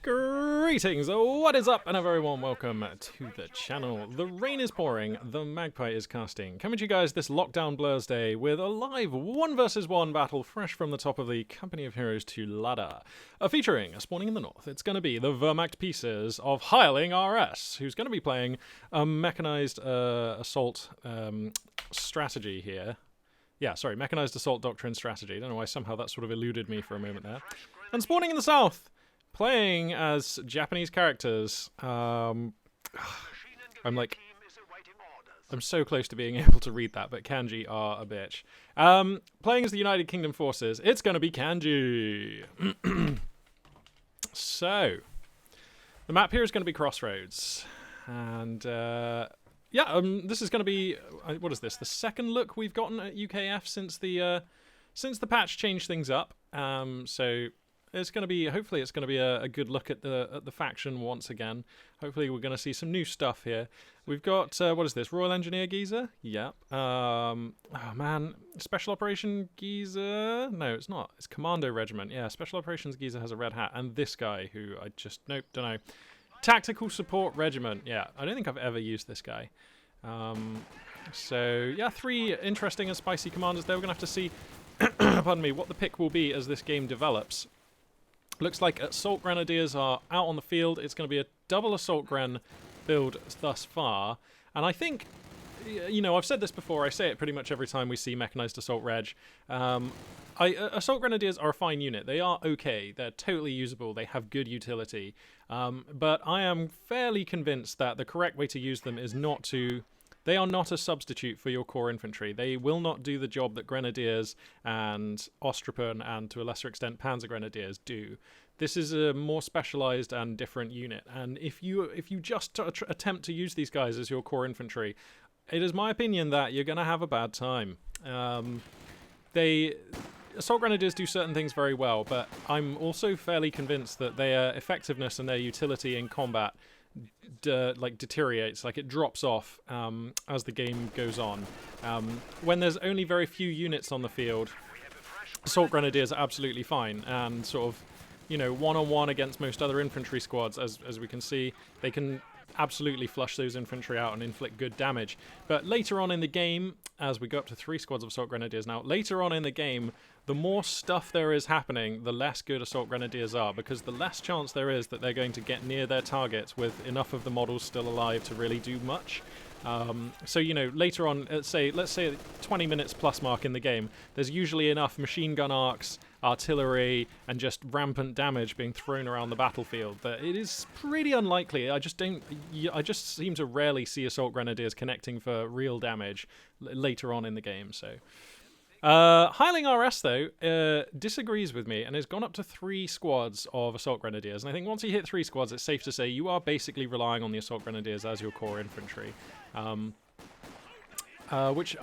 Greetings, what is up, and a very warm welcome to the channel. The rain is pouring, the magpie is casting. Coming to you guys this lockdown Blursday with a live 1 versus 1 battle fresh from the top of the Company of Heroes 2 ladder. Featuring a spawning in the north, it's going to be the Wehrmacht pieces of Hireling RS, who's going to be playing a mechanized assault strategy here. Yeah, sorry, mechanized assault doctrine strategy. I don't know why somehow that sort of eluded me for a moment there. And spawning in the south, playing as Japanese characters. I'm so close to being able to read that, but kanji are a bitch. Playing as the United Kingdom forces, it's going to be kanji. So, the map here is going to be Crossroads. And, this is going to be, what is this? The second look we've gotten at UKF since the patch changed things up. So it's going to be, hopefully it's going to be a good look at the faction once again. Hopefully we're going to see some new stuff here. We've got, what is this, Royal Engineer Geezer? Yep. Oh man, Special Operation Geezer? No, it's not. It's Commando Regiment. Yeah, Special Operations Geezer has a red hat. And this guy who I just, nope, don't know. Tactical Support Regiment. Yeah, I don't think I've ever used this guy. So, yeah, 3 interesting and spicy commanders there. We're going to have to see, pardon me, what the pick will be as this game develops. Looks like Assault Grenadiers are out on the field. It's going to be a double Assault Gren build thus far. And I think, you know, I've said this before. I say it pretty much every time we see Mechanized Assault Reg. Assault Grenadiers are a fine unit. They are okay. They're totally usable. They have good utility. But I am fairly convinced that the correct way to use them is not to... They are not a substitute for your core infantry. They will not do the job that Grenadiers and Ostruppen and, to a lesser extent, Panzer Grenadiers do. This is a more specialized and different unit. And if you just attempt to use these guys as your core infantry, it is my opinion that you're going to have a bad time. Assault Grenadiers do certain things very well, but I'm also fairly convinced that their effectiveness and their utility in combat deteriorates, like it drops off as the game goes on. When there's only very few units on the field, Assault Grenadiers are absolutely fine, and sort of, you know, one-on-one against most other infantry squads, as we can see, they can absolutely flush those infantry out and inflict good damage. But later on in the game, as we go up to 3 squads of Assault Grenadiers now, later on in the game, the more stuff there is happening, the less good Assault Grenadiers are, because the less chance there is that they're going to get near their targets with enough of the models still alive to really do much. So, you know, later on, let's say at 20 minutes plus mark in the game, there's usually enough machine gun arcs, artillery, and just rampant damage being thrown around the battlefield that it is pretty unlikely. I just seem to rarely see Assault Grenadiers connecting for real damage later on in the game, so... Hireling RS, though, disagrees with me and has gone up to 3 squads of Assault Grenadiers. And I think once you hit 3 squads, it's safe to say you are basically relying on the Assault Grenadiers as your core infantry. Which,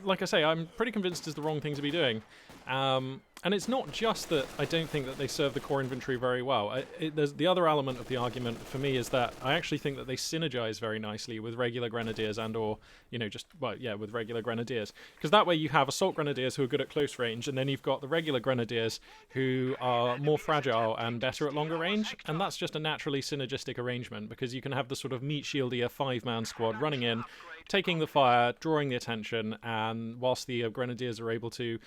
like I say, I'm pretty convinced is the wrong thing to be doing. And it's not just that I don't think that they serve the core infantry very well. There's the other element of the argument for me is that I actually think that they synergize very nicely with regular Grenadiers and or, you know, just, well, yeah, with regular Grenadiers. Because that way you have Assault Grenadiers who are good at close range, and then you've got the regular Grenadiers who are more fragile and better at longer range, and that's just a naturally synergistic arrangement, because you can have the sort of meat shieldier 5-man squad running in, taking the fire, drawing the attention, and whilst the Grenadiers are able to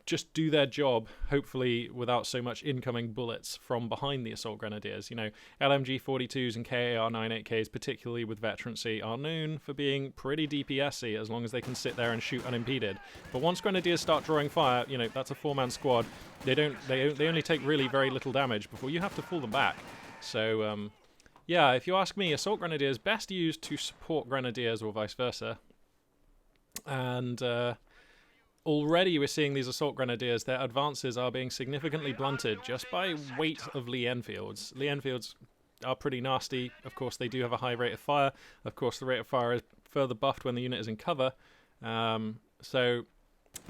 just do their job, hopefully without so much incoming bullets from behind the Assault Grenadiers. You know, LMG 42s and KAR 98Ks, particularly with veterancy, are known for being pretty DPS-y as long as they can sit there and shoot unimpeded. But once Grenadiers start drawing fire, you know, that's a 4-man squad. They only take really very little damage before you have to pull them back. So, yeah, if you ask me, Assault Grenadiers best used to support Grenadiers or vice versa. And already we're seeing these Assault Grenadiers, their advances are being significantly blunted just by weight of Lee Enfields. Lee Enfields are pretty nasty. Of course, they do have a high rate of fire. Of course, the rate of fire is further buffed when the unit is in cover. So,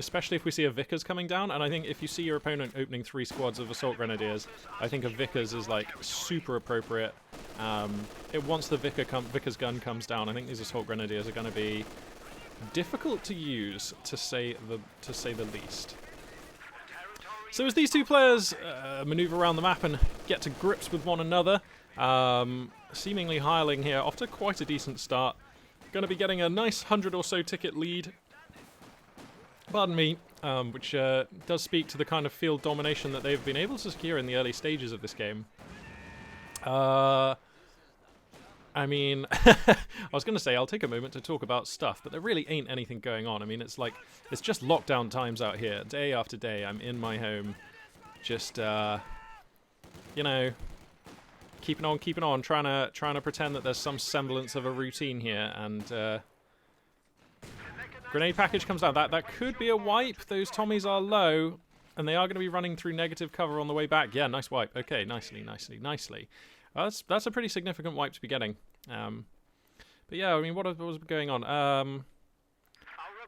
especially if we see a Vickers coming down, and I think if you see your opponent opening 3 squads of Assault Grenadiers, I think a Vickers is, like, super appropriate. Once the Vickers gun comes down, I think these Assault Grenadiers are going to be difficult to use, to say the least. So as these two players maneuver around the map and get to grips with one another, seemingly hireling here off to quite a decent start. Going to be getting a nice 100 or so ticket lead. Pardon me, which does speak to the kind of field domination that they've been able to secure in the early stages of this game. I mean, I was going to say I'll take a moment to talk about stuff, but there really ain't anything going on. I mean, it's like, it's just lockdown times out here. Day after day, I'm in my home, just, you know, keeping on, trying to pretend that there's some semblance of a routine here, and grenade package comes down. That could be a wipe. Those Tommies are low, and they are going to be running through negative cover on the way back. Yeah, nice wipe. Okay, nicely. That's a pretty significant wipe to be getting. But yeah, I mean, what was going on?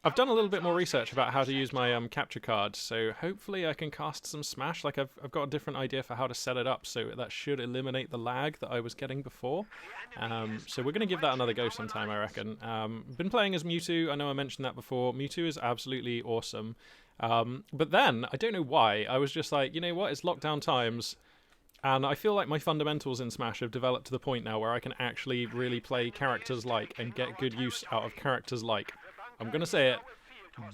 I've done a little bit more research about how to use my capture card, so hopefully I can cast some Smash. Like, I've got a different idea for how to set it up, so that should eliminate the lag that I was getting before. So we're going to give that another go sometime, I reckon. Been playing as Mewtwo. I know I mentioned that before. Mewtwo is absolutely awesome. But then, I don't know why, I was just like, you know what, it's lockdown times. And I feel like my fundamentals in Smash have developed to the point now where I can actually really play characters like and get good use out of characters like, I'm going to say it,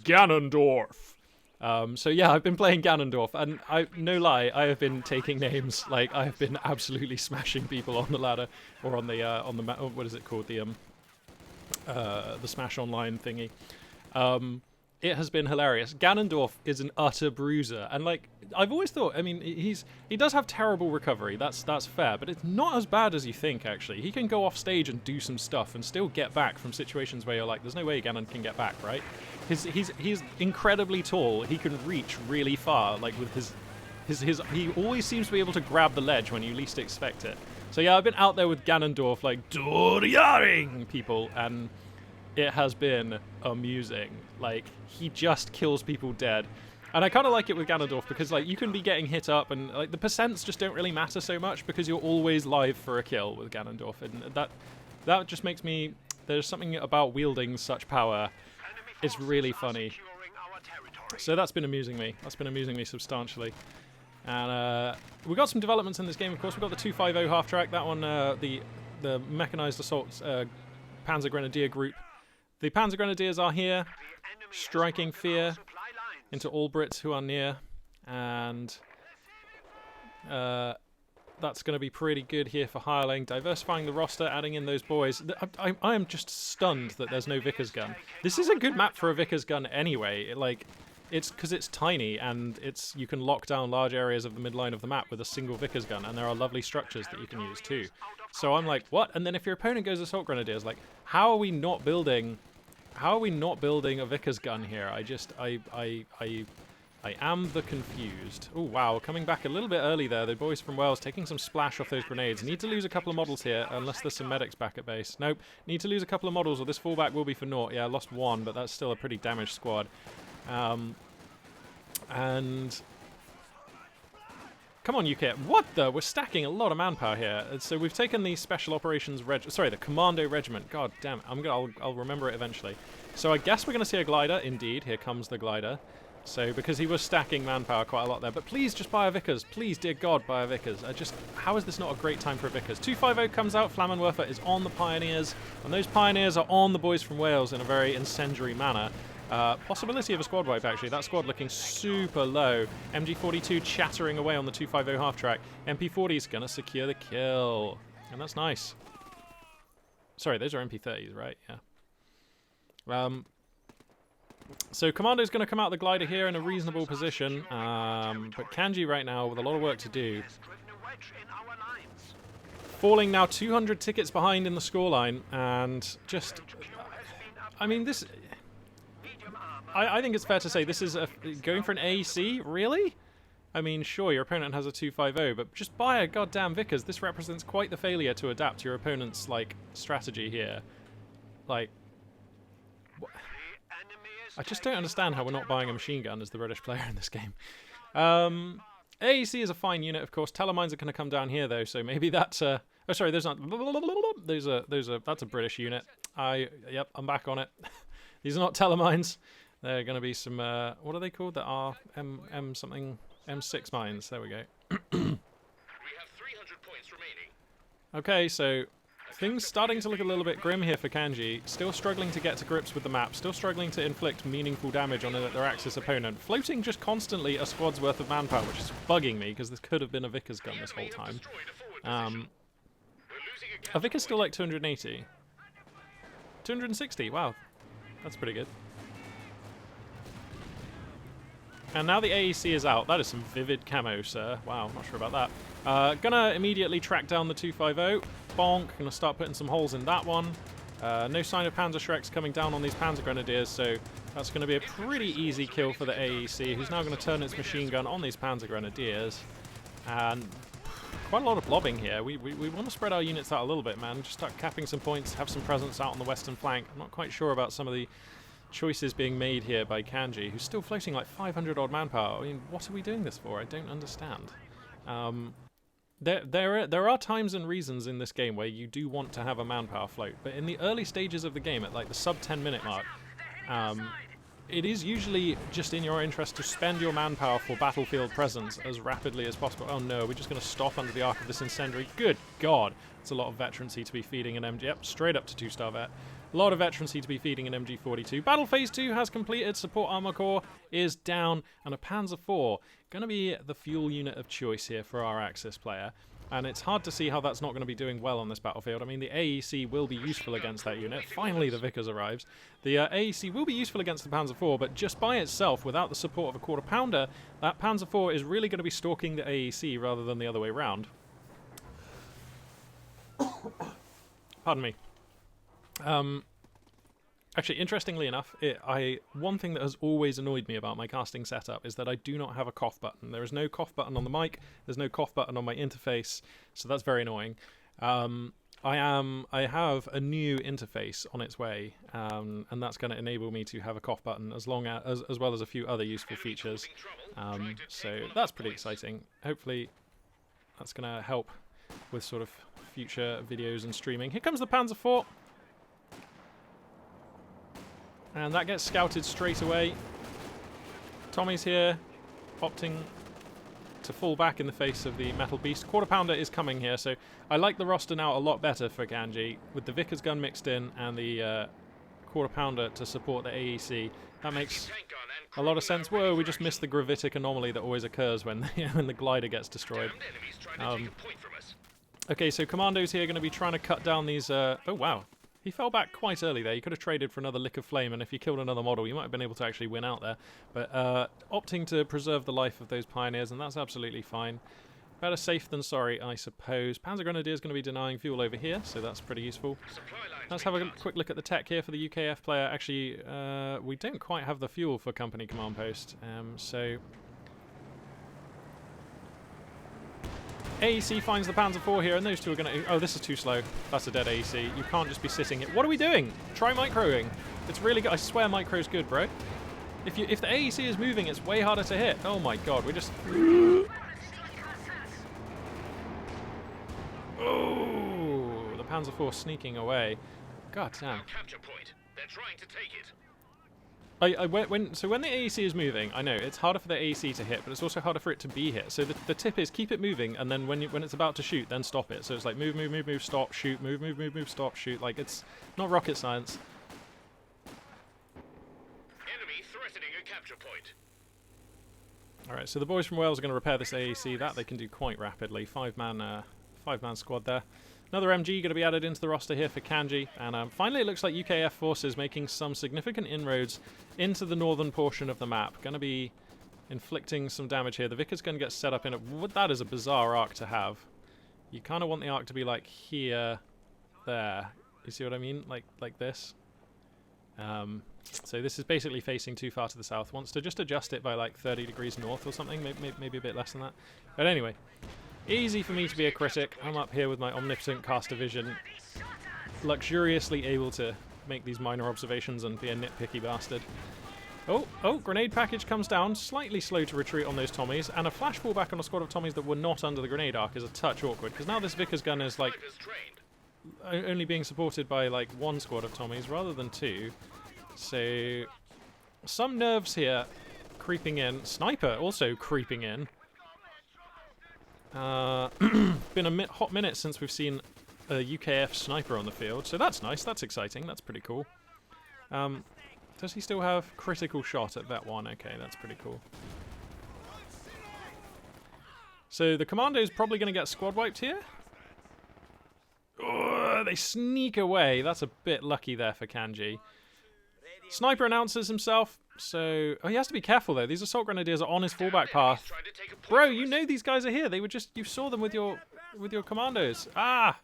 Ganondorf. So yeah, I've been playing Ganondorf, and no lie, I have been taking names. Like, I have been absolutely smashing people on the ladder, or on the what is it called, the Smash Online thingy. It has been hilarious. Ganondorf is an utter bruiser, and like, I've always thought, I mean, he does have terrible recovery, that's fair, but it's not as bad as you think, actually. He can go off stage and do some stuff and still get back from situations where you're like, there's no way Ganon can get back, right? He's incredibly tall, he can reach really far, like with he always seems to be able to grab the ledge when you least expect it. So yeah, I've been out there with Ganondorf, like, Doriaring people, and it has been amusing. Like, he just kills people dead. And I kind of like it with Ganondorf because, like, you can be getting hit up and, like, the percents just don't really matter so much because you're always live for a kill with Ganondorf. And that just makes me... There's something about wielding such power. It's really funny. So that's been amusing me. That's been amusing me substantially. And we got some developments in this game, of course. We got the 250 half-track. That one, the Mechanized Assault Panzer Grenadier group. The Panzer Grenadiers are here, striking fear into all Brits who are near, and that's going to be pretty good here for hireling. Diversifying the roster, adding in those boys. I am just stunned that there's no Vickers gun. This is a good map for a Vickers gun anyway. It's because it's tiny, and you can lock down large areas of the midline of the map with a single Vickers gun, and there are lovely structures that you can use too. So I'm like, what? And then if your opponent goes Assault Grenadiers, like, how are we not building a Vickers gun here? I am the confused. Oh wow, coming back a little bit early there. The boys from Wales taking some splash off those grenades. Need to lose a couple of models here, unless there's some medics back at base. Nope, need to lose a couple of models or this fallback will be for naught. Yeah, lost one, but that's still a pretty damaged squad. And come on, UK. What the? We're stacking a lot of manpower here. So we've taken the Special Operations the Commando Regiment. God damn it. I'll remember it eventually. So I guess we're going to see a glider. Indeed, here comes the glider. So, because he was stacking manpower quite a lot there. But please, just buy a Vickers. Please, dear God, buy a Vickers. How is this not a great time for a Vickers? 250 comes out. Flammenwerfer is on the Pioneers. And those Pioneers are on the boys from Wales in a very incendiary manner. Possibility of a squad wipe, actually. That squad looking super low. MG42 chattering away on the 250 half-track. MP40 is going to secure the kill. And that's nice. Sorry, those are MP30s, right? Yeah. So Commando's going to come out the glider here in a reasonable position. But Kanji right now with a lot of work to do. Falling now 200 tickets behind in the scoreline. And just... I mean, this... I think it's fair to say this is going for an AEC, really? I mean, sure, your opponent has a 250, but just buy a goddamn Vickers. This represents quite the failure to adapt your opponent's, like, strategy here. Like, I just don't understand how we're not buying a machine gun as the British player in this game. AEC is a fine unit, of course. Telemines are going to come down here, though, so maybe that's oh, sorry, there's not... That's a British unit. Yep, I'm back on it. These are not telemines. They're going to be some, what are they called? The M something M6 mines. There we go. We have 300 points remaining. Okay, so things starting to look a little bit grim here for Kanji. Still struggling to get to grips with the map. Still struggling to inflict meaningful damage on their Axis opponent. Floating just constantly a squad's worth of manpower, which is bugging me because this could have been a Vickers gun this whole time. A Vickers still like 280. 260, wow. That's pretty good. And now the AEC is out. That is some vivid camo, sir. Wow, not sure about that. Gonna immediately track down the 250. Bonk. Gonna start putting some holes in that one. No sign of Panzerschrecks coming down on these Panzer Grenadiers, so that's going to be a pretty easy kill for the AEC, who's now going to turn its machine gun on these Panzer Grenadiers. And quite a lot of blobbing here. We want to spread our units out a little bit, man. Just start capping some points, have some presence out on the western flank. I'm not quite sure about some of the choices being made here by Kanji, who's still floating like 500 odd manpower. I mean, what are we doing this for? I don't understand. There are times and reasons in this game where you do want to have a manpower float, but in the early stages of the game, at like the sub 10 minute mark, it is usually just in your interest to spend your manpower for battlefield presence as rapidly as possible. Oh no, we're just going to stop under the arc of this incendiary. Good God, it's a lot of veterancy to be feeding an MG. Yep, straight up to 2-star vet. A lot of veterancy to be feeding an MG42. Battle Phase 2 has completed, support armor core is down, and a Panzer IV going to be the fuel unit of choice here for our Axis player. And it's hard to see how that's not going to be doing well on this battlefield. I mean, the AEC will be useful against that unit. Finally, the Vickers arrives. The AEC will be useful against the Panzer IV, but just by itself, without the support of a quarter pounder, that Panzer IV is really going to be stalking the AEC rather than the other way around. Pardon me. Actually, interestingly enough, one thing that has always annoyed me about my casting setup is that I do not have a cough button. There is no cough button on the mic, there's no cough button on my interface, so that's very annoying. I have a new interface on its way, and that's going to enable me to have a cough button as well as a few other useful features. So that's pretty exciting. Hopefully that's going to help with sort of future videos and streaming. Here comes the Panzer IV. And that gets scouted straight away. Tommy's here, opting to fall back in the face of the Metal Beast. Quarter pounder is coming here, so I like the roster now a lot better for Kanji, with the Vickers gun mixed in and the quarter pounder to support the AEC. That makes a lot of sense. Whoa, we just missed the gravitic anomaly that always occurs when the glider gets destroyed. Okay, so Commando's here going to be trying to cut down these... oh, wow. He fell back quite early there. He could have traded for another lick of flame, and if he killed another model, you might have been able to actually win out there. But opting to preserve the life of those pioneers, and that's absolutely fine. Better safe than sorry, I suppose. Panzer Grenadier is going to be denying fuel over here, so that's pretty useful. Let's have a quick look at the tech here for the UKF player. Actually, we don't quite have the fuel for Company Command Post, so... AEC finds the Panzer IV here, and those two are going to... Oh, this is too slow. That's a dead AEC. You can't just be sitting here. What are we doing? Try microing. It's really good. I swear micro's good, bro. If the AEC is moving, it's way harder to hit. Oh my god, we just... Oh, the Panzer IV sneaking away. God damn. Capture point. They're trying to take it. So when the AEC is moving, I know it's harder for the AEC to hit, but it's also harder for it to be hit. So the tip is keep it moving, and then when it's about to shoot, then stop it. So it's like move, move, move, move, stop, shoot, move, move, move, move, stop, shoot. Like, it's not rocket science. Enemy threatening a capture point. Alright, so the boys from Wales are going to repair this AEC. That they can do quite rapidly. Five-man squad there. Another MG going to be added into the roster here for Kanji. And finally it looks like UKF forces making some significant inroads into the northern portion of the map. Going to be inflicting some damage here. The Vickers going to get set up in it. That is a bizarre arc to have. You kind of want the arc to be like here, there. You see what I mean? Like this. So this is basically facing too far to the south. Wants to just adjust it by like 30 degrees north or something. Maybe a bit less than that. But anyway. Easy for me to be a critic. I'm up here with my omnipotent caster vision, luxuriously able to make these minor observations and be a nitpicky bastard. Oh, grenade package comes down, slightly slow to retreat on those Tommies, and a flash fallback on a squad of Tommies that were not under the grenade arc is a touch awkward, because now this Vickers gun is like only being supported by like one squad of Tommies rather than two. So some nerves here. creeping in. Sniper also creeping in. Been a hot minute since we've seen a UKF sniper on the field, so that's nice. That's exciting. That's pretty cool. Does he still have critical shot at Vet 1? Okay, that's pretty cool. So the commando's probably going to get squad wiped here. Oh, they sneak away. That's a bit lucky there for Kanji. Sniper announces himself. So, oh, he has to be careful though. These assault grenadiers are on his fallback path. Bro, you know these guys are here. They were just, you saw them with your commandos. Ah!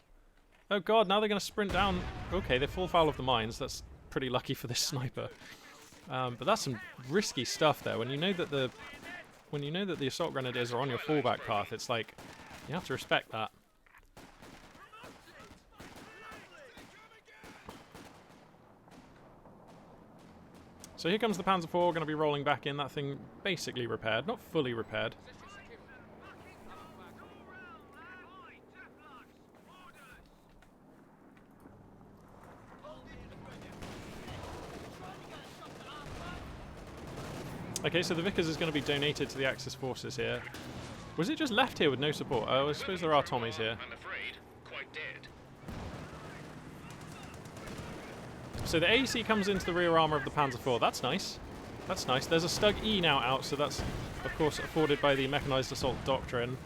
Oh god, now they're going to sprint down. Okay, they fall foul of the mines. That's pretty lucky for this sniper. But that's some risky stuff there. When you know that the assault grenadiers are on your fallback path, it's like you have to respect that. So here comes the Panzer IV, going to be rolling back in. That thing basically repaired, not fully repaired. Okay, so the Vickers is going to be donated to the Axis forces here. Was it just left here with no support? Oh, I suppose there are Tommies here. I'm afraid, quite dead. So the AEC comes into the rear armour of the Panzer IV. That's nice. That's nice. There's a Stug E now out, so that's, of course, afforded by the Mechanised Assault Doctrine.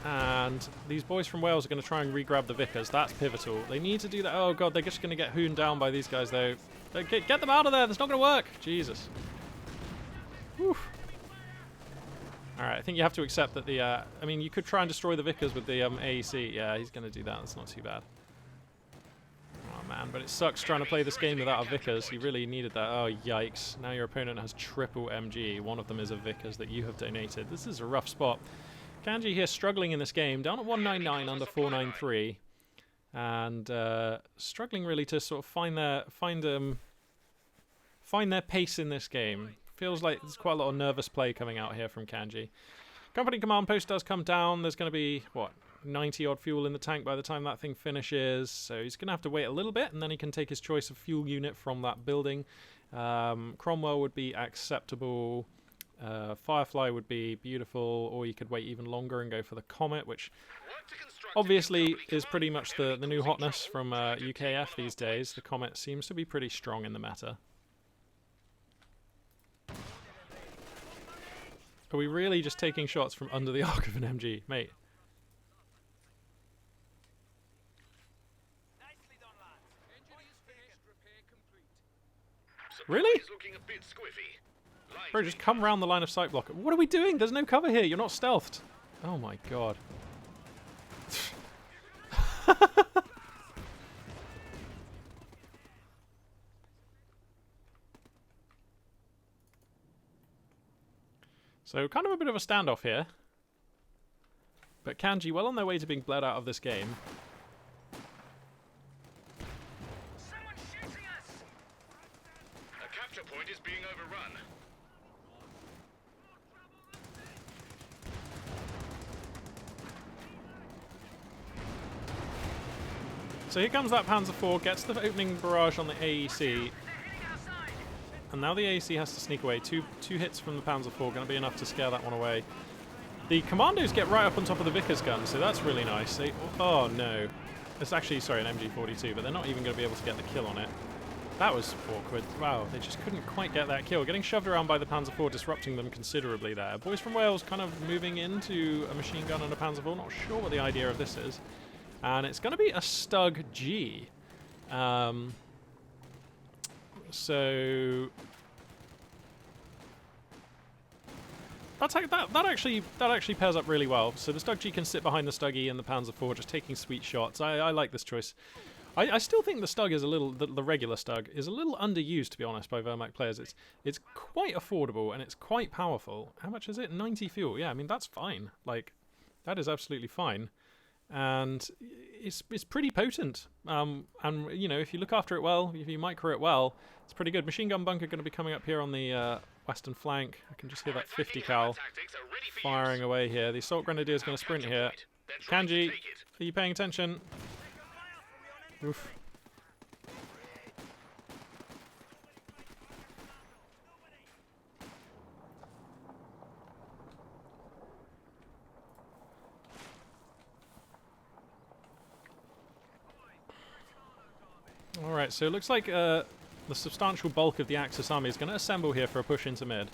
And these boys from Wales are going to try and re-grab the Vickers. That's pivotal. They need to do that. Oh, God, they're just going to get hooned down by these guys, though. Get them out of there. That's not going to work. Jesus. Whew. Alright, I think you have to accept that the... I mean, you could try and destroy the Vickers with the AEC. Yeah, he's going to do that. That's not too bad. Oh, man, but it sucks trying to play this game without a Vickers. You really needed that. Oh, yikes. Now your opponent has triple MG. One of them is a Vickers that you have donated. This is a rough spot. Kanji here struggling in this game. Down at 199 under 493. And struggling really to sort of find their pace in this game. Feels like there's quite a lot of nervous play coming out here from Kanji. Company command post does come down. There's going to be, what, 90 odd fuel in the tank by the time that thing finishes. So he's going to have to wait a little bit, and then he can take his choice of fuel unit from that building. Cromwell would be acceptable. Firefly would be beautiful, or you could wait even longer and go for the Comet, which obviously is pretty much the new hotness from UKF these days. The Comet seems to be pretty strong in the meta. Are we really just taking shots from under the arc of an MG? Mate. Really? Bro, just come around the line of sight blocker. What are we doing? There's no cover here. You're not stealthed. Oh my god. So kind of a bit of a standoff here. But Kanji well on their way to being bled out of this game. Someone's shooting us! A capture point is being overrun. So here comes that Panzer IV, gets the opening barrage on the AEC. And now the AEC has to sneak away. Two hits from the Panzer IV, going to be enough to scare that one away. The commandos get right up on top of the Vickers gun, so that's really nice. Oh no. It's actually, sorry, an MG42, but they're not even going to be able to get the kill on it. That was awkward. Wow, they just couldn't quite get that kill. Getting shoved around by the Panzer IV, disrupting them considerably there. Boys from Wales kind of moving into a machine gun and a Panzer IV. Not sure what the idea of this is. And it's going to be a Stug G. So that actually pairs up really well. So the Stug G can sit behind the Stug E and the Panzer IV, just taking sweet shots. I like this choice. I still think the Stug is a little, the regular Stug is a little underused, to be honest, by Vermac players. It's quite affordable and it's quite powerful. How much is it? 90 fuel. Yeah, I mean that's fine. Like that is absolutely fine. And it's pretty potent. And you know, if you look after it well, if you micro it well, it's pretty good. Machine gun bunker going to be coming up here on the western flank. I can just hear that 50 cal firing away here. The assault grenadier is going to sprint here. Kanji, are you paying attention? Oof. Right, so it looks like the substantial bulk of the Axis army is going to assemble here for a push into mid.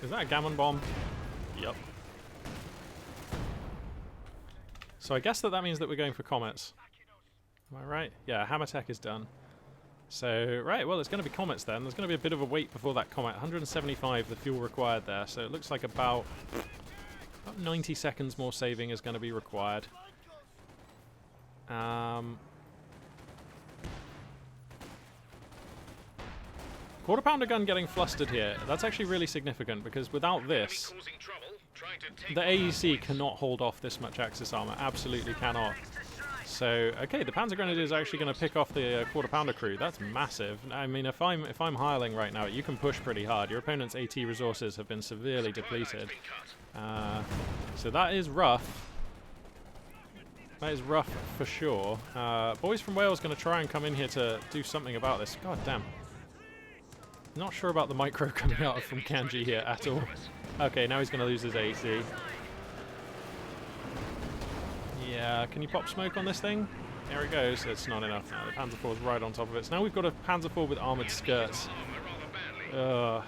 Is that a gammon bomb? Yup. So I guess that means that we're going for comets. Am I right? Yeah, hammer tech is done. So, right, well, it's going to be comets then. There's going to be a bit of a wait before that comet. 175, the fuel required there. So it looks like about 90 seconds more saving is going to be required. Quarter pounder gun getting flustered here. That's actually really significant because without this, the AEC cannot hold off this much Axis armor. Absolutely cannot. So, okay, the Panzer Grenadier is actually going to pick off the quarter pounder crew. That's massive. I mean, if I'm hireling right now, you can push pretty hard. Your opponent's AT resources have been severely depleted. So that is rough. That is rough for sure. Boys from Wales going to try and come in here to do something about this. God damn. Not sure about the micro coming out from Kanji here at all. Okay, now he's going to lose his AC. Yeah, can you pop smoke on this thing? There it goes. It's not enough now. The Panzer IV is right on top of it. So now we've got a Panzer IV with armoured skirts. I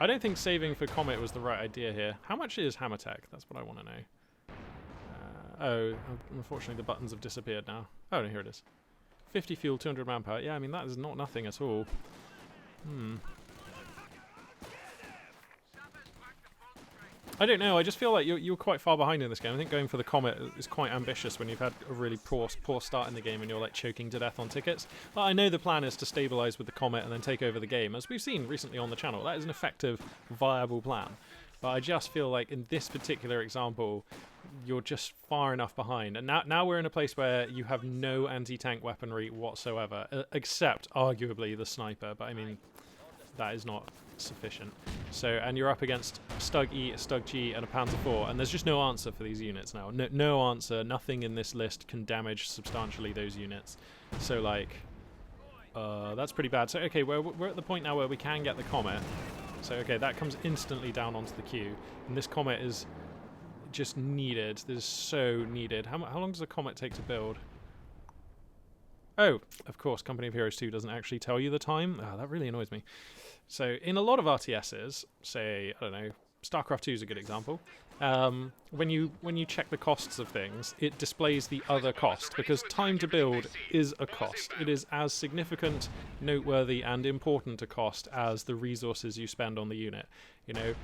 don't think saving for Comet was the right idea here. How much is hammer tech? That's what I want to know. Oh, unfortunately the buttons have disappeared now. Oh, no, here it is. 50 fuel, 200 manpower. Yeah, I mean, that is not nothing at all. I don't know, I just feel like you're quite far behind in this game. I think going for the Comet is quite ambitious when you've had a really poor start in the game and you're like choking to death on tickets. But I know the plan is to stabilise with the Comet and then take over the game. As we've seen recently on the channel, that is an effective, viable plan. But I just feel like in this particular example, you're just far enough behind. And now we're in a place where you have no anti-tank weaponry whatsoever, except arguably the sniper. But I mean, that is not sufficient. So, and you're up against a Stug E, a Stug G, and a Panzer IV, and there's just no answer for these units now. No answer. Nothing in this list can damage substantially those units. So, like, that's pretty bad. So, okay, we're at the point now where we can get the Comet. So, okay, that comes instantly down onto the queue, and this Comet is just needed. This is so needed. How long does a Comet take to build? Oh, of course, Company of Heroes 2 doesn't actually tell you the time. Oh, that really annoys me. So in a lot of RTSs, say, I don't know, StarCraft 2 is a good example, when you check the costs of things, it displays the other cost, because time to build is a cost. It is as significant, noteworthy, and important a cost as the resources you spend on the unit. You know,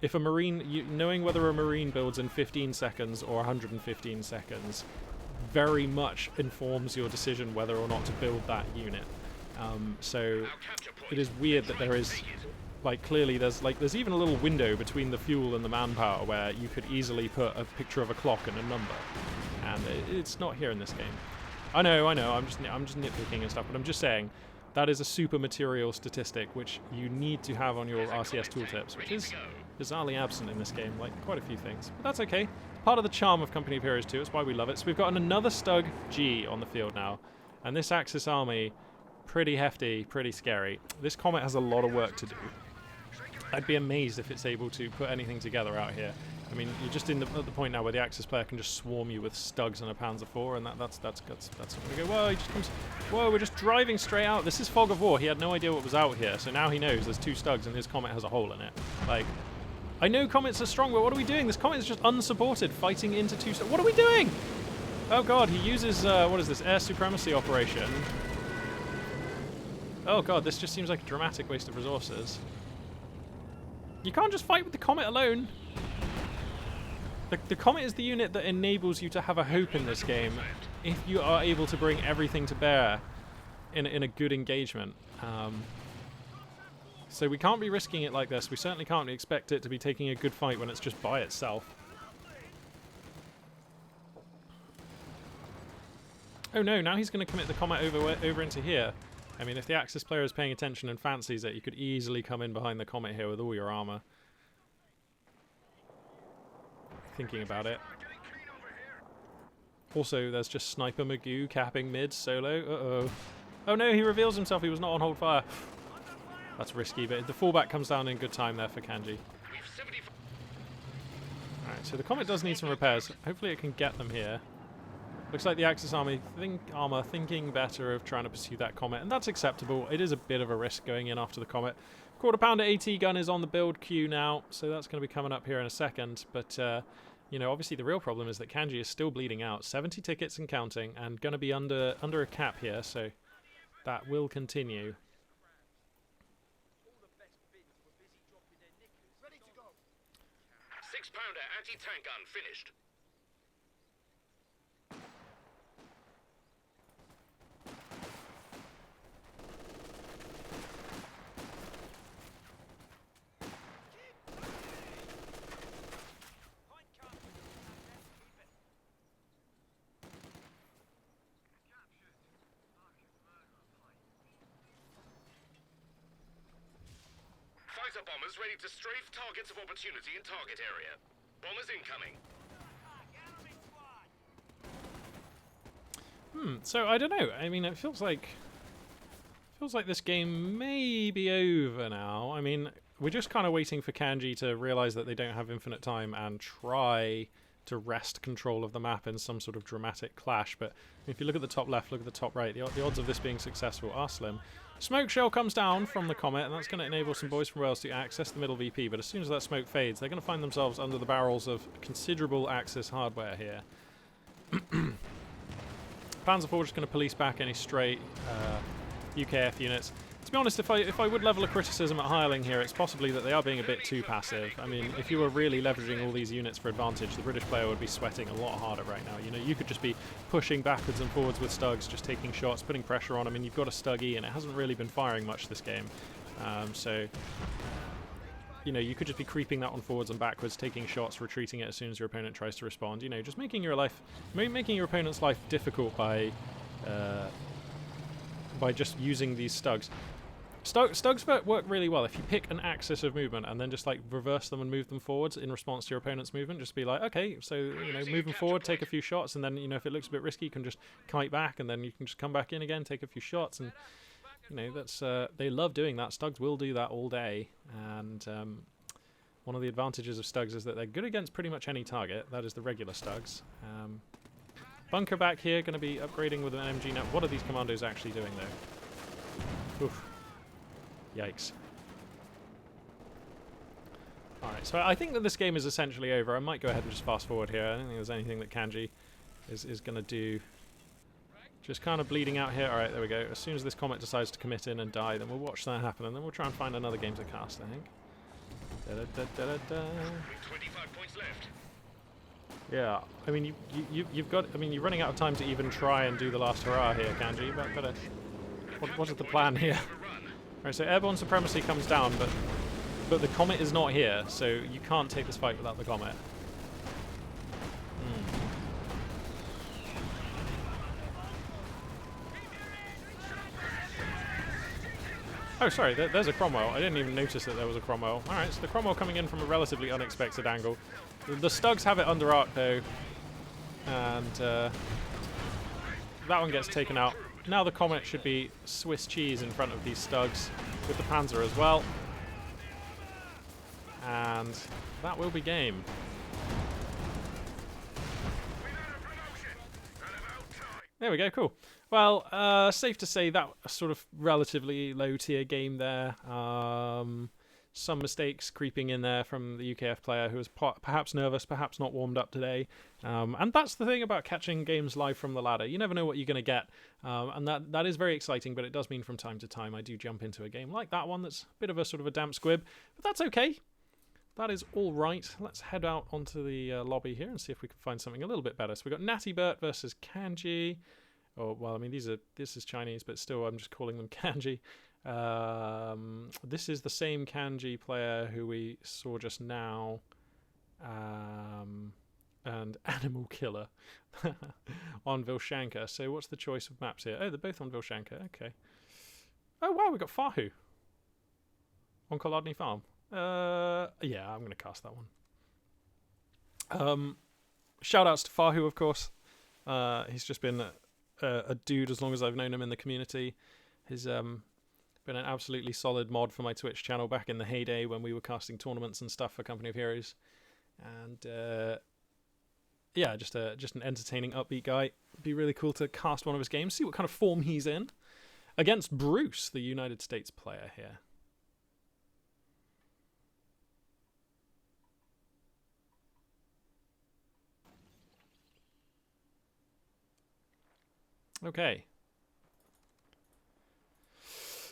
if a Marine, knowing whether a Marine builds in 15 seconds or 115 seconds very much informs your decision whether or not to build that unit. So it is weird that there is, like, clearly there's even a little window between the fuel and the manpower where you could easily put a picture of a clock and a number, and it's not here in this game. I know, I'm just nitpicking and stuff, but I'm just saying that is a super material statistic which you need to have on your RCS tooltips, which is bizarrely absent in this game, like quite a few things. But that's okay. Part of the charm of Company of Heroes 2, it's why we love it. So we've got another Stug G on the field now, and this Axis army, pretty hefty, pretty scary. This Comet has a lot of work to do. I'd be amazed if it's able to put anything together out here. I mean, you're just at the point now where the Axis player can just swarm you with Stugs and a Panzer IV, and that's not going to go. Whoa, he just comes. Whoa, we're just driving straight out. This is Fog of War. He had no idea what was out here, so now he knows there's two Stugs and his Comet has a hole in it. Like, I know Comets are strong, but what are we doing? This Comet is just unsupported, fighting into two Stugs. What are we doing? Oh god, he uses what is this? Air supremacy operation. Oh god, this just seems like a dramatic waste of resources. You can't just fight with the Comet alone. The Comet is the unit that enables you to have a hope in this game if you are able to bring everything to bear in a good engagement. So we can't be risking it like this. We certainly can't expect it to be taking a good fight when it's just by itself. Oh no, now he's going to commit the Comet over into here. I mean, if the Axis player is paying attention and fancies it, you could easily come in behind the Comet here with all your armor. Thinking about it. Also, there's just Sniper Magoo capping mid solo. Uh-oh. Oh no, he reveals himself. He was not on hold fire. That's risky, but the fallback comes down in good time there for Kanji. Alright, so the Comet does need some repairs. Hopefully it can get them here. Looks like the Axis armor thinking better of trying to pursue that Comet, and that's acceptable. It is a bit of a risk going in after the Comet. Quarter pounder AT gun is on the build queue now, so that's going to be coming up here in a second. But you know, obviously the real problem is that Kanji is still bleeding out, 70 tickets and counting, and going to be under a cap here, so that will continue. 6-pounder anti-tank gun finished. Fighter bombers ready to strafe targets of opportunity in target area. Bombers incoming. So I don't know. I mean, it feels like this game may be over now. I mean, we're just kind of waiting for Kanji to realize that they don't have infinite time and try to wrest control of the map in some sort of dramatic clash. But if you look at the top left, look at the top right, the odds of this being successful are slim. Smoke shell comes down from the Comet, and that's going to enable some boys from Wales to access the middle VP, but as soon as that smoke fades, they're going to find themselves under the barrels of considerable Axis hardware here. Panzerforge is going to police back any stray UKF units. To be honest, if I would level a criticism at Hireling here, it's possibly that they are being a bit too passive. I mean, if you were really leveraging all these units for advantage, the British player would be sweating a lot harder right now. You know, you could just be pushing backwards and forwards with Stugs, just taking shots, putting pressure on. I mean, you've got a Stuggy, and it hasn't really been firing much this game. So, you know, you could just be creeping that one forwards and backwards, taking shots, retreating it as soon as your opponent tries to respond. You know, just making your opponent's life difficult by just using these Stugs. Stugs work really well if you pick an axis of movement and then just like reverse them and move them forwards in response to your opponent's movement. Just be like, okay, so you know, moving forward, take a few shots, and then you know if it looks a bit risky, you can just kite back, and then you can just come back in again, take a few shots, and you know that's they love doing that. Stugs will do that all day, and one of the advantages of Stugs is that they're good against pretty much any target. That is the regular Stugs. Bunker back here, going to be upgrading with an MG now. What are these commandos actually doing though? Oof. Yikes. Alright, so I think that this game is essentially over. I might go ahead and just fast forward here. I don't think there's anything that Kanji is going to do. Just kind of bleeding out here. Alright, there we go. As soon as this Comet decides to commit in and die, then we'll watch that happen, and then we'll try and find another game to cast, I think. 25 points left. Yeah, I mean, you've got... I mean, you're running out of time to even try and do the last hurrah here, Kanji. But better... What is the plan here? Right, so airborne supremacy comes down, but the Comet is not here, so you can't take this fight without the Comet. Oh, sorry, there's a Cromwell. I didn't even notice that there was a Cromwell. Alright, so the Cromwell coming in from a relatively unexpected angle. The Stugs have it under arc, though, and that one gets taken out. Now the Comet should be Swiss cheese in front of these Stugs with the Panzer as well. And that will be game. There we go, cool. Well, safe to say that a sort of relatively low tier game there. Some mistakes creeping in there from the UKF player who was perhaps nervous, perhaps not warmed up today. And that's the thing about catching games live from the ladder. You never know what you're going to get. And that is very exciting, but it does mean from time to time I do jump into a game like that one that's a bit of a sort of a damp squib. But that's okay. That is all right. Let's head out onto the lobby here and see if we can find something a little bit better. So we've got Natty Burt versus Kanji. Oh, well, I mean, this is Chinese, but still I'm just calling them Kanji. This is the same Kanji player who we saw just now, and Animal Killer on Vilshanka. So what's the choice of maps here? Oh, they're both on Vilshanka. Okay. Oh wow, we got Fahu on Kolodny Farm. Yeah, I'm gonna cast that one. Shout outs to Fahu, of course. He's just been a dude as long as I've known him in the community. He's been an absolutely solid mod for my Twitch channel back in the heyday when we were casting tournaments and stuff for Company of Heroes. And yeah, just an entertaining, upbeat guy. Be really cool to cast one of his games, see what kind of form he's in against Bruce, the United States player here. Okay.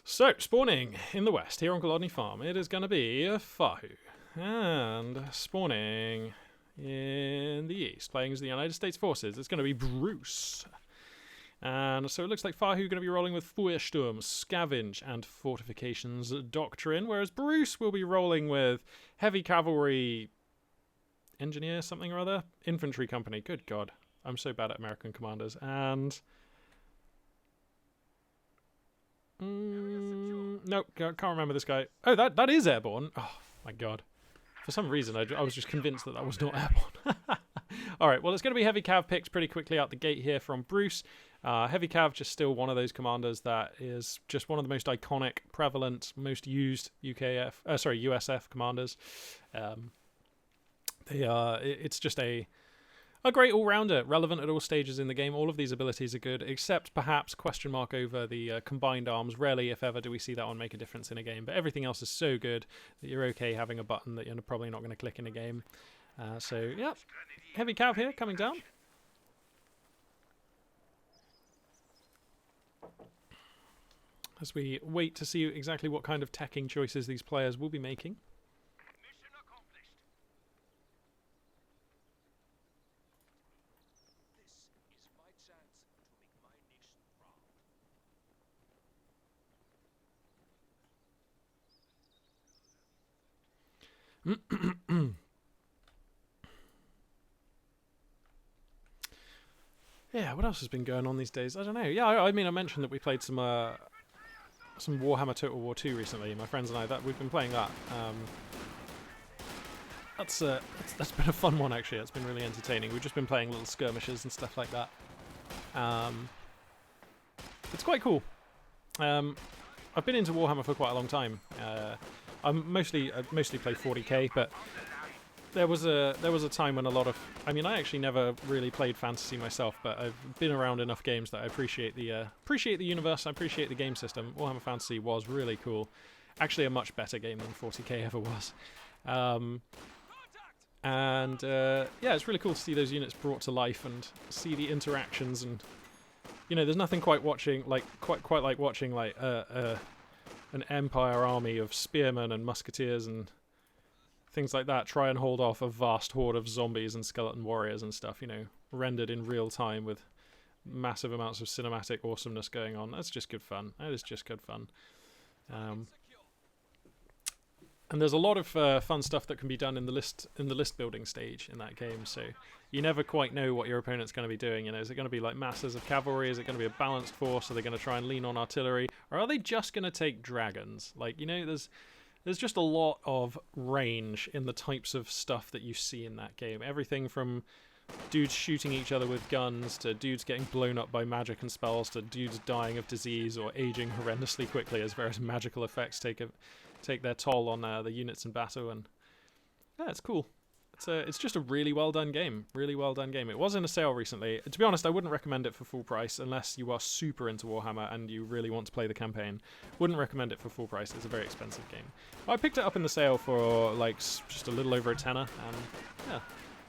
So, spawning in the west, here on Golodny Farm, it is going to be Fahu. And spawning in the east, playing as the United States Forces, it's going to be Bruce. And so it looks like Fahu going to be rolling with Feuersturm, Scavenge, and Fortifications Doctrine, whereas Bruce will be rolling with Heavy Cavalry Engineer, something or other? Infantry Company. Good God. I'm so bad at American commanders. And... nope, can't remember this guy. Oh, that is airborne. Oh, my God. For some reason, I was just convinced that was not airborne. Alright, well, it's going to be Heavy Cav picked pretty quickly out the gate here from Bruce. Heavy Cav, just still one of those commanders that is just one of the most iconic, prevalent, most used USF commanders. It's just a great all-rounder, relevant at all stages in the game. All of these abilities are good, except perhaps question mark over the combined arms. Rarely, if ever, do we see that one make a difference in a game. But everything else is so good that you're okay having a button that you're probably not going to click in a game. So, yeah, Heavy Cav here coming down. As we wait to see exactly what kind of teching choices these players will be making. Mission accomplished. This is my chance to make my nation proud. Yeah, what else has been going on these days? I don't know. Yeah, I mean, I mentioned that we played some Warhammer Total War 2 recently. My friends and I, we've been playing that. That's been a fun one, actually. It's been really entertaining. We've just been playing little skirmishes and stuff like that. It's quite cool. I've been into Warhammer for quite a long time. I mostly play 40k, but there was a time when I actually never really played fantasy myself, but I've been around enough games that I appreciate the universe. I appreciate the game system. Warhammer Fantasy was really cool. Actually, a much better game than 40k ever was. Yeah, it's really cool to see those units brought to life and see the interactions, and there's nothing quite watching quite like watching like an Empire army of spearmen and musketeers and things like that try and hold off a vast horde of zombies and skeleton warriors and stuff, rendered in real time with massive amounts of cinematic awesomeness going on. That's just good fun. That is just good fun. And there's a lot of fun stuff that can be done in the list building stage in that game, so you never quite know what your opponent's going to be doing. Is it going to be like masses of cavalry? Is it going to be a balanced force? Are they going to try and lean on artillery? Or are they just going to take dragons? There's just a lot of range in the types of stuff that you see in that game. Everything from dudes shooting each other with guns, to dudes getting blown up by magic and spells, to dudes dying of disease or aging horrendously quickly as various magical effects take their toll on the units in battle. And yeah, it's cool. It's just a really well done game. Really well done game. It was in a sale recently. To be honest, I wouldn't recommend it for full price unless you are super into Warhammer and you really want to play the campaign. Wouldn't recommend it for full price. It's a very expensive game. I picked it up in the sale for like just a little over a tenner, and yeah,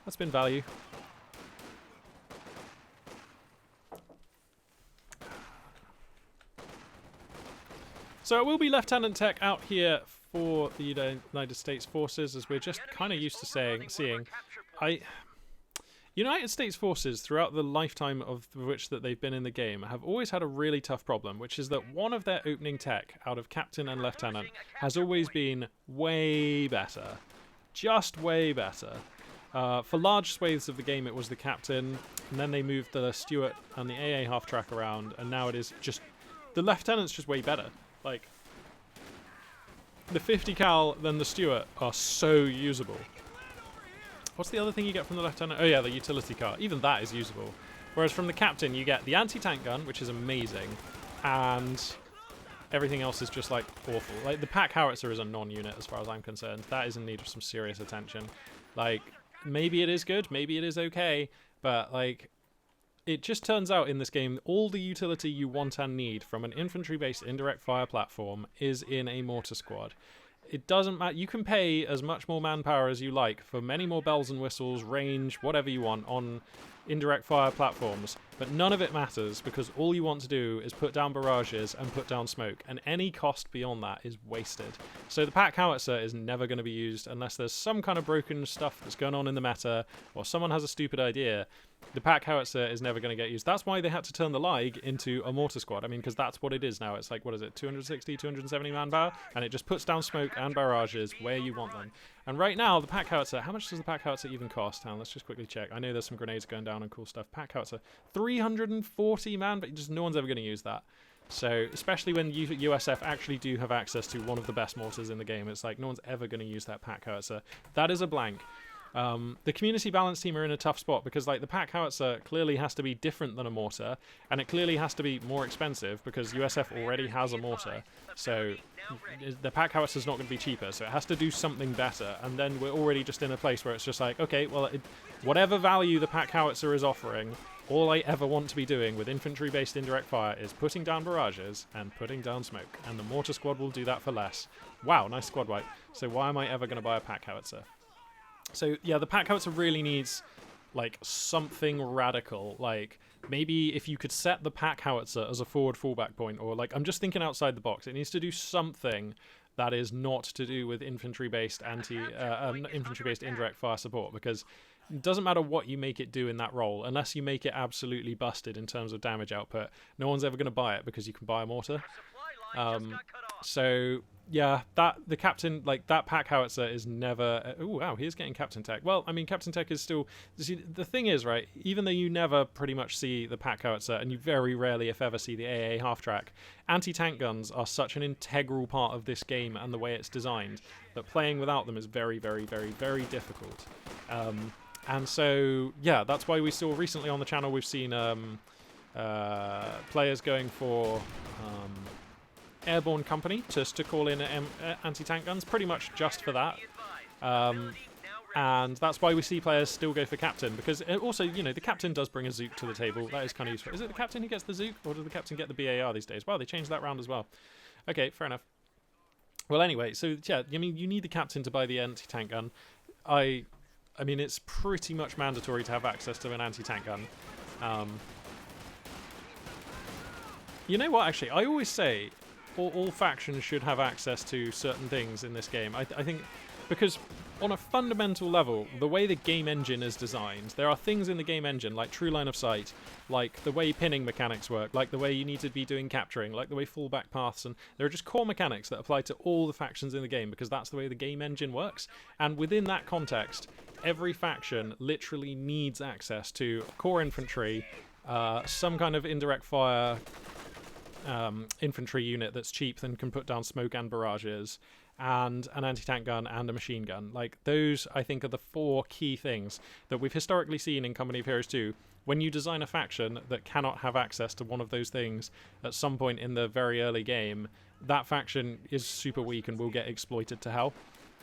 that's been value. So it will be Lieutenant Tech out here for the United States Forces, as we're just kind of used to seeing. United States Forces, throughout the lifetime of which that they've been in the game, have always had a really tough problem, which is that one of their opening tech, out of Captain and Lieutenant, has always been way better. Just way better. For large swathes of the game, it was the Captain, and then they moved the Stuart and the AA half-track around, and now it is just... The Lieutenant's just way better. Like... The 50 cal, then the Stuart are so usable. What's the other thing you get from the Lieutenant? Oh yeah, the utility car. Even that is usable. Whereas from the Captain, you get the anti-tank gun, which is amazing, and everything else is just like awful. Like the pack howitzer is a non-unit as far as I'm concerned. That is in need of some serious attention. Like maybe it is good, maybe it is okay, but like, it just turns out in this game, all the utility you want and need from an infantry-based indirect fire platform is in a mortar squad. It doesn't matter. You can pay as much more manpower as you like for many more bells and whistles, range, whatever you want on indirect fire platforms, but none of it matters because all you want to do is put down barrages and put down smoke, and any cost beyond that is wasted. So the pack howitzer is never going to be used unless there's some kind of broken stuff that's going on in the meta or someone has a stupid idea. The pack howitzer is never going to get used. That's why they had to turn the Ligue into a mortar squad. I mean, because that's what it is now. It's like, what is it, 260, 270 manpower? And it just puts down smoke and barrages where you want them. And right now, the pack howitzer, how much does the pack howitzer even cost? Now, let's just quickly check. I know there's some grenades going down and cool stuff. Pack howitzer, 340 man, but just no one's ever going to use that. So, especially when USF actually do have access to one of the best mortars in the game, it's like no one's ever going to use that pack howitzer. That is a blank. The community balance team are in a tough spot because like the pack howitzer clearly has to be different than a mortar, and it clearly has to be more expensive because USF already has a mortar, so the pack howitzer is not going to be cheaper, so it has to do something better. And then we're already just in a place where it's just like, okay, well, whatever value the pack howitzer is offering, all I ever want to be doing with infantry-based indirect fire is putting down barrages and putting down smoke, and the mortar squad will do that for less. Wow, nice squad wipe. So why am I ever going to buy a pack howitzer? So yeah, the pack howitzer really needs like something radical. Like maybe if you could set the pack howitzer as a forward fallback point, or like I'm just thinking outside the box. It needs to do something that is not to do with infantry-based infantry-based indirect fire support, because it doesn't matter what you make it do in that role, unless you make it absolutely busted in terms of damage output. No one's ever going to buy it because you can buy a mortar. So yeah, the captain, like that pack howitzer is never. Oh wow, he's getting captain tech. Well, I mean, captain tech is still. See, the thing is, right? Even though you never pretty much see the pack howitzer, and you very rarely, if ever, see the AA half track, anti-tank guns are such an integral part of this game and the way it's designed that playing without them is very, very, very, very difficult. And so yeah, that's why we saw recently on the channel we've seen players going for. Airborne company just to call in anti-tank guns, pretty much just for that. And that's why we see players still go for captain, because also, you know, the captain does bring a Zook to the table. That is kind of useful. Is it the captain who gets the Zook, or does the captain get the BAR these days? Well, they changed that round as well. Okay, fair enough. Well, anyway, so yeah, I mean, you need the captain to buy the anti-tank gun. I mean, it's pretty much mandatory to have access to an anti-tank gun. You know what, actually, I always say all factions should have access to certain things in this game. I think because on a fundamental level, the way the game engine is designed, there are things in the game engine like true line of sight, like the way pinning mechanics work, like the way you need to be doing capturing, like the way fallback paths, and there are just core mechanics that apply to all the factions in the game because that's the way the game engine works. And within that context, every faction literally needs access to core infantry, some kind of indirect fire infantry unit that's cheap and can put down smoke and barrages, and an anti-tank gun and a machine gun. Like, those, I think, are the four key things that we've historically seen in Company of Heroes 2. When you design a faction that cannot have access to one of those things at some point in the very early game, that faction is super weak and will get exploited to hell.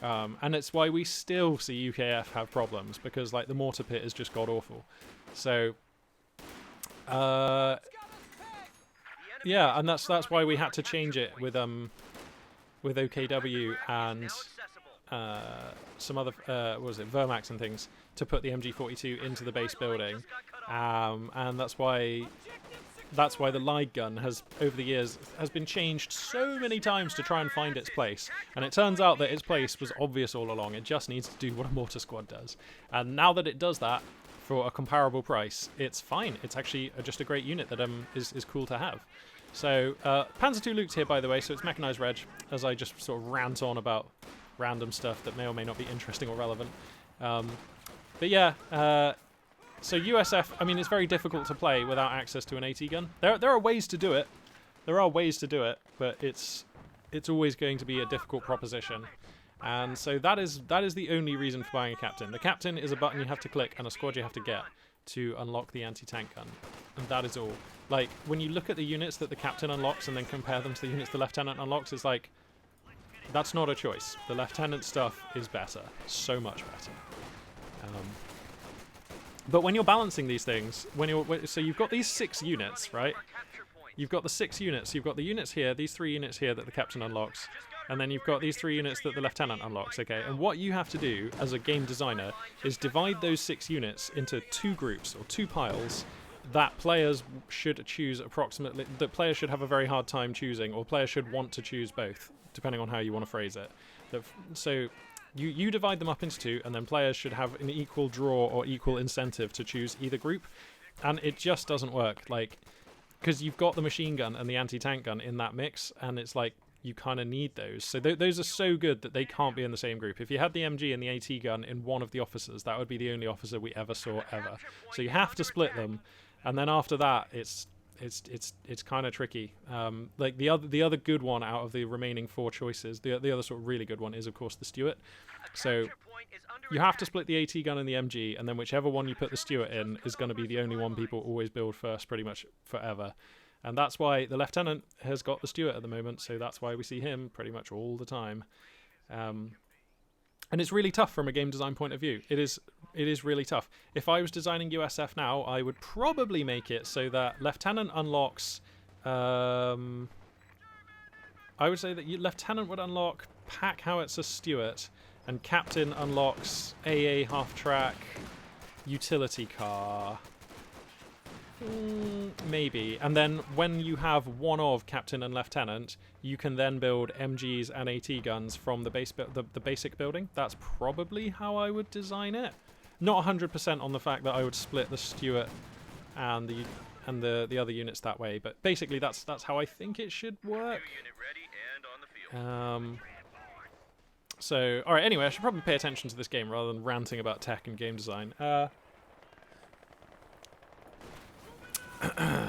And it's why we still see UKF have problems, because like the mortar pit is just god-awful. So yeah, and that's why we had to change it with OKW and some other what was it, Vermax and things, to put the MG42 into the base building, and that's why the light gun has over the years has been changed so many times to try and find its place, and it turns out that its place was obvious all along. It just needs to do what a mortar squad does, and now that it does that for a comparable price, it's fine. It's actually just a great unit that is cool to have. So Panzer II Luke's here, by the way, so it's mechanized reg, as I just sort of rant on about random stuff that may or may not be interesting or relevant. But yeah, so USF, I mean, it's very difficult to play without access to an AT gun. There are ways to do it. There are ways to do it, but it's always going to be a difficult proposition. And so that is the only reason for buying a captain. The captain is a button you have to click and a squad you have to get to unlock the anti-tank gun. And that is all. Like, when you look at the units that the captain unlocks and then compare them to the units the lieutenant unlocks, it's like, that's not a choice. The lieutenant stuff is better. So much better. But when you're balancing these things, so you've got these 6 units, right? You've got the 6 units. You've got the units here, these 3 units here that the captain unlocks, and then you've got these 3 units that the lieutenant unlocks. Okay, and what you have to do as a game designer is divide those 6 units into 2 groups or 2 piles that players should choose approximately. That players should have a very hard time choosing, or players should want to choose both, depending on how you want to phrase it. So you divide them up into 2, and then players should have an equal draw or equal incentive to choose either group, and it just doesn't work. Like, because you've got the machine gun and the anti-tank gun in that mix, and it's like you kind of need those. So those are so good that they can't be in the same group. If you had the MG and the AT gun in one of the officers, that would be the only officer we ever saw ever. So you have to split them, and then after that, it's kind of tricky. Like the other good one out of the remaining 4 choices, the other sort of really good one is of course the Stuart. So you have to split the AT gun and the MG, and then whichever one you put the Stuart in is going to be the only one people always build first pretty much forever. And that's why the Lieutenant has got the Stuart at the moment, so that's why we see him pretty much all the time. And it's really tough from a game design point of view. It is really tough. If I was designing USF now, I would probably make it so that Lieutenant unlocks... I would say that Lieutenant would unlock Pack Howitzer Stuart, and Captain unlocks AA half-track utility car. Maybe. And then when you have one of Captain and Lieutenant, you can then build MGs and AT guns from the basic building. That's probably how I would design it. Not 100% on the fact that I would split the Stuart and the other units that way, but basically that's how I think it should work. So, alright, anyway, I should probably pay attention to this game rather than ranting about tech and game design.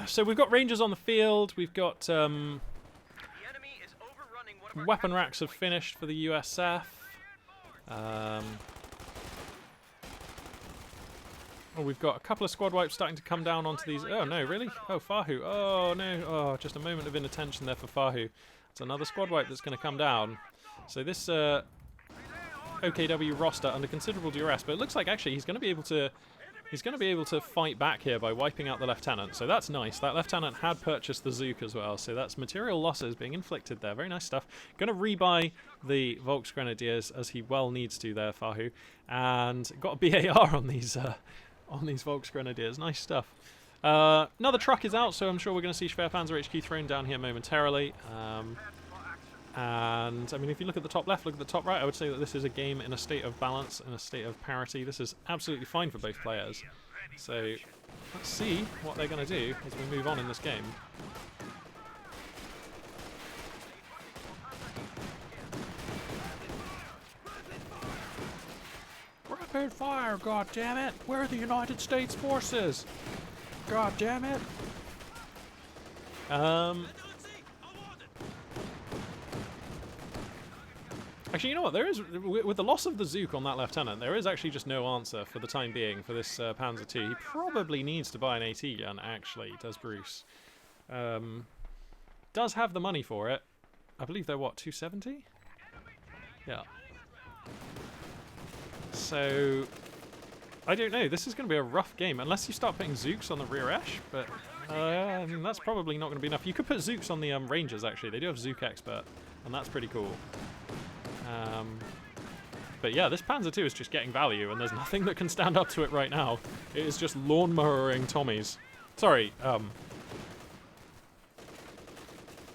So we've got Rangers on the field, we've got weapon racks have finished for the USF. Oh, we've got a couple of squad wipes starting to come down onto these. Oh no, really? Oh, Fahu. Oh no. Oh, just a moment of inattention there for Fahu. It's another squad wipe that's going to come down. So this OKW roster under considerable duress, but it looks like actually he's going to be able to fight back here by wiping out the Lieutenant. So that's nice. That Lieutenant had purchased the Zook as well, so that's material losses being inflicted there. Very nice stuff. Going to rebuy the Volksgrenadiers as he well needs to there, Fahu, and got a BAR on these Volksgrenadiers. Nice stuff. Another truck is out, so I'm sure we're going to see Schwerpanzer HQ thrown down here momentarily. And I mean, if you look at the top left, look at the top right, I would say that this is a game in a state of balance, in a state of parity. This is absolutely fine for both players. So let's see what they're going to do as we move on in this game. Rapid fire, goddammit! Where are the United States forces? God damn it! Actually, you know what? There is, with the loss of the Zook on that Lieutenant, there is actually just no answer for the time being for this Panzer II. He probably needs to buy an AT gun, actually, does Bruce. Does have the money for it. I believe they're, what, 270? Yeah. So, I don't know. This is going to be a rough game, unless you start putting Zooks on the rear Esh, but I mean, that's probably not going to be enough. You could put Zooks on the Rangers, actually. They do have Zook Expert, and that's pretty cool. But yeah, this Panzer II is just getting value, and there's nothing that can stand up to it right now. It is just lawnmowering Tommies. Sorry,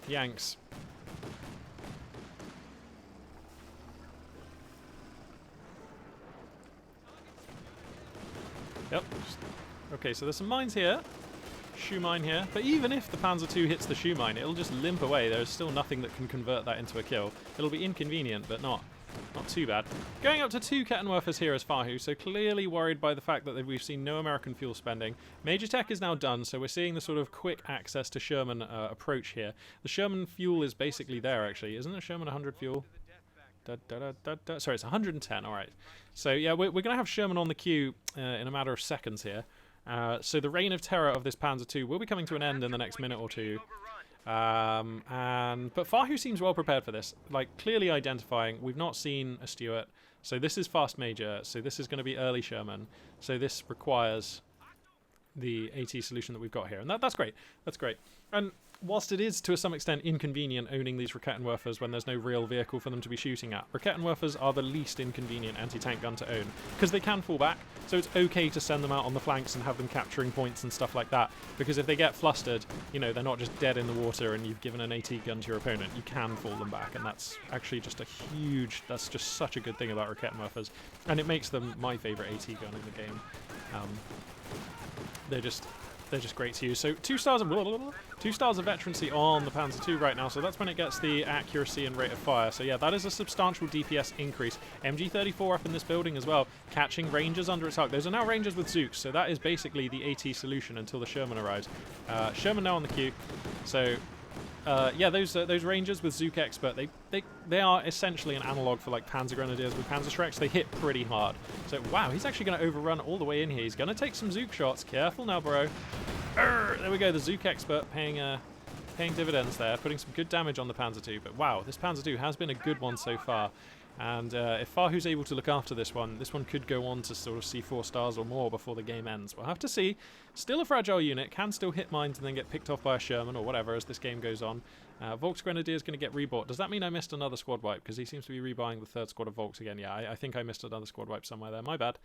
Yanks. Yep. Okay, so there's some mines here. Shoe mine here. But even if the Panzer II hits the shoe mine, it'll just limp away. There's still nothing that can convert that into a kill. It'll be inconvenient, but not too bad. Going up to 2 Kettenwerfers here as Fahu, so clearly worried by the fact that we've seen no American fuel spending. Major Tech is now done, so we're seeing the sort of quick access to Sherman approach here. The Sherman fuel is basically there, actually. Isn't the Sherman 100 fuel? Sorry, it's 110, alright. So yeah, we're going to have Sherman on the queue in a matter of seconds here. So the reign of terror of this Panzer II will be coming to an end in the next minute or two. But Fahu seems well prepared for this. Like, clearly identifying, we've not seen a Stuart, So this is fast major, so this is going to be early Sherman. So this requires the AT solution that we've got here. And that's great. That's great. And whilst it is to some extent inconvenient owning these Raketenwerfers when there's no real vehicle for them to be shooting at, Raketenwerfers are the least inconvenient anti-tank gun to own because they can fall back, so it's okay to send them out on the flanks and have them capturing points and stuff like that, because if they get flustered, you know, they're not just dead in the water and you've given an AT gun to your opponent. You can fall them back, and that's actually just that's just such a good thing about Raketenwerfers, and it makes them my favourite AT gun in the game. They're just great to use. So 2 stars of veterancy on the Panzer II right now, so that's when it gets the accuracy and rate of fire. So yeah, that is a substantial DPS increase. MG34 up in this building as well, catching Rangers under its huck. Those are now Rangers with Zooks, so that is basically the AT solution until the Sherman arrives. Sherman now on the queue. So yeah, those Rangers with Zook Expert, they are essentially an analog for like Panzer Grenadiers with Panzerschrecks. They hit pretty hard. So wow, he's actually going to overrun all the way in here. He's going to take some Zook shots. Careful now, bro. There we go. The Zook Expert paying dividends there, putting some good damage on the Panzer II. But wow, this Panzer II has been a good one so far. And if Fahu's able to look after this one could go on to sort of see 4 stars or more before the game ends. We'll have to see. Still a fragile unit, can still hit mines and then get picked off by a Sherman or whatever as this game goes on. Volksgrenadier is going to get rebought. Does that mean I missed another squad wipe? Because he seems to be rebuying the 3rd squad of Volks again. Yeah, I think I missed another squad wipe somewhere there. My bad.